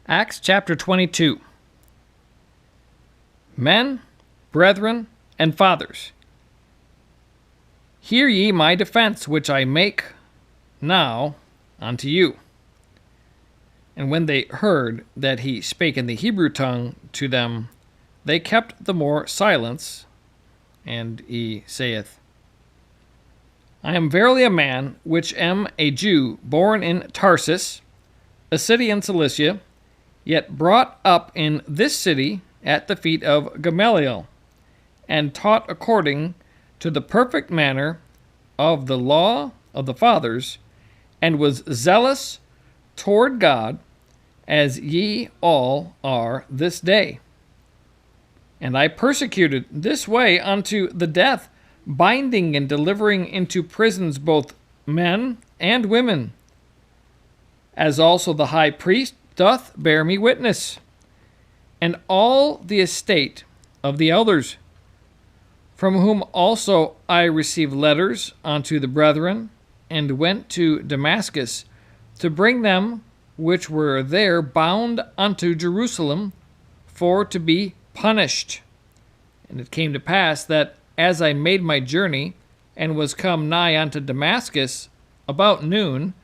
Acts chapter 22. Men, brethren, and fathers, hear ye my defense, which I make now unto you. And when they heard that he spake in the Hebrew tongue to them, they kept the more silence. And he saith, I am verily a man which am a Jew, born in Tarsus, a city in Cilicia, yet brought up in this city at the feet of Gamaliel, and taught according to the perfect manner of the law of the fathers, and was zealous toward God, as ye all are this day. And I persecuted this way unto the death, binding and delivering into prisons both men and women, as also the high priest doth bear me witness, and all the estate of the elders, from whom also I received letters unto the brethren, and went to Damascus to bring them which were there bound unto Jerusalem for to be punished. And it came to pass that as I made my journey, and was come nigh unto Damascus about noon,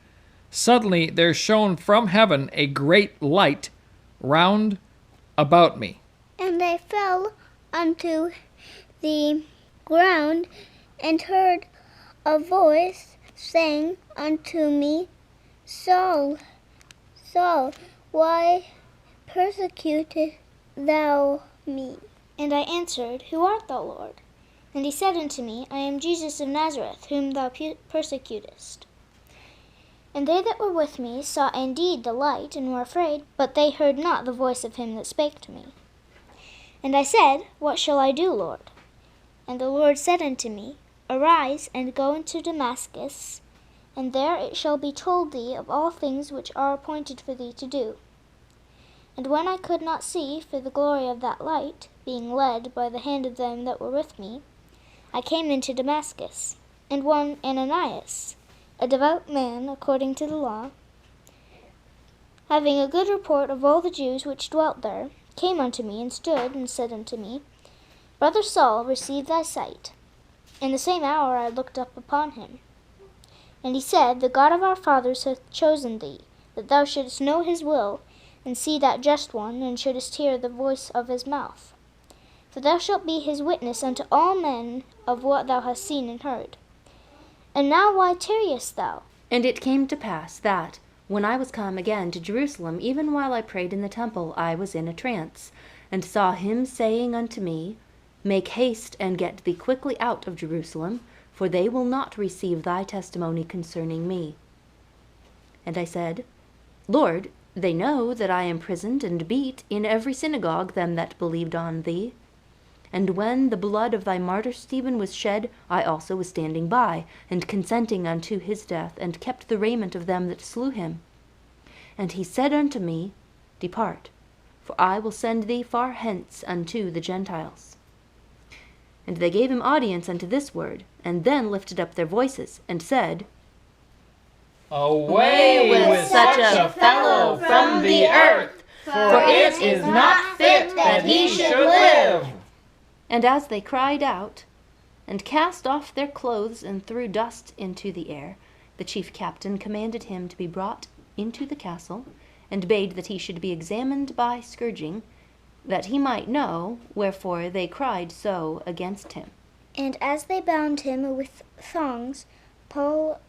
suddenly there shone from heaven a great light round about me. And I fell unto the ground, and heard a voice saying unto me, Saul, Saul, why persecutest thou me? And I answered, Who art thou, Lord? And he said unto me, I am Jesus of Nazareth, whom thou persecutest. And they that were with me saw indeed the light, and were afraid, but they heard not the voice of him that spake to me. And I said, What shall I do, Lord? And the Lord said unto me, Arise, and go into Damascus, and there it shall be told thee of all things which are appointed for thee to do. And when I could not see for the glory of that light, being led by the hand of them that were with me, I came into Damascus. And one Ananias, a devout man according to the law, having a good report of all the Jews which dwelt there, came unto me, and stood, and said unto me, Brother Saul, receive thy sight. In the same hour I looked up upon him. And he said, The God of our fathers hath chosen thee, that thou shouldest know his will, and see that just one, and shouldest hear the voice of his mouth. For thou shalt be his witness unto all men of what thou hast seen and heard. And now why tarriest thou? And it came to pass that, when I was come again to Jerusalem, even while I prayed in the temple, I was in a trance, and saw him saying unto me, Make haste and get thee quickly out of Jerusalem, for they will not receive thy testimony concerning me. And I said, Lord, they know that I imprisoned and beat in every synagogue them that believed on thee. And when the blood of thy martyr Stephen was shed, I also was standing by, and consenting unto his death, and kept the raiment of them that slew him. And he said unto me, Depart, for I will send thee far hence unto the Gentiles. And they gave him audience unto this word, and then lifted up their voices, and said, Away with such a fellow from the earth, for it is not fit that he should live. And as they cried out, and cast off their clothes, and threw dust into the air, the chief captain commanded him to be brought into the castle, and bade that he should be examined by scourging, that he might know wherefore they cried so against him. And as they bound him with thongs, Paul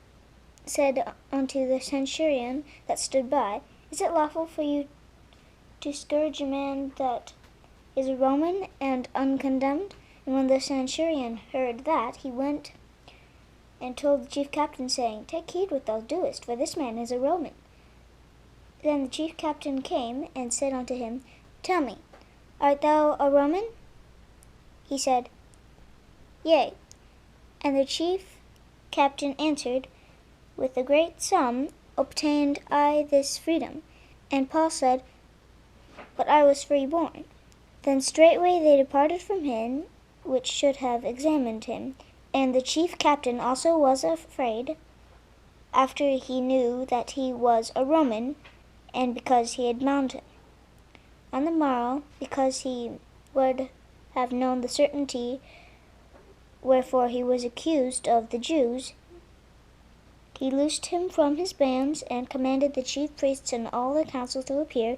said unto the centurion that stood by, Is it lawful for you to scourge a man that is a Roman and uncondemned? And when the centurion heard that, he went and told the chief captain, saying, Take heed what thou doest, for this man is a Roman. Then the chief captain came and said unto him, Tell me, art thou a Roman? He said, Yea. And the chief captain answered, With a great sum obtained I this freedom. And Paul said, But I was freeborn. Then straightway they departed from him, which should have examined him. And the chief captain also was afraid, after he knew that he was a Roman, and because he had bound him. On the morrow, because he would have known the certainty wherefore he was accused of the Jews, he loosed him from his bands, and commanded the chief priests and all the council to appear,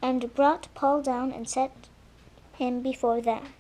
and brought Paul down and set him before them.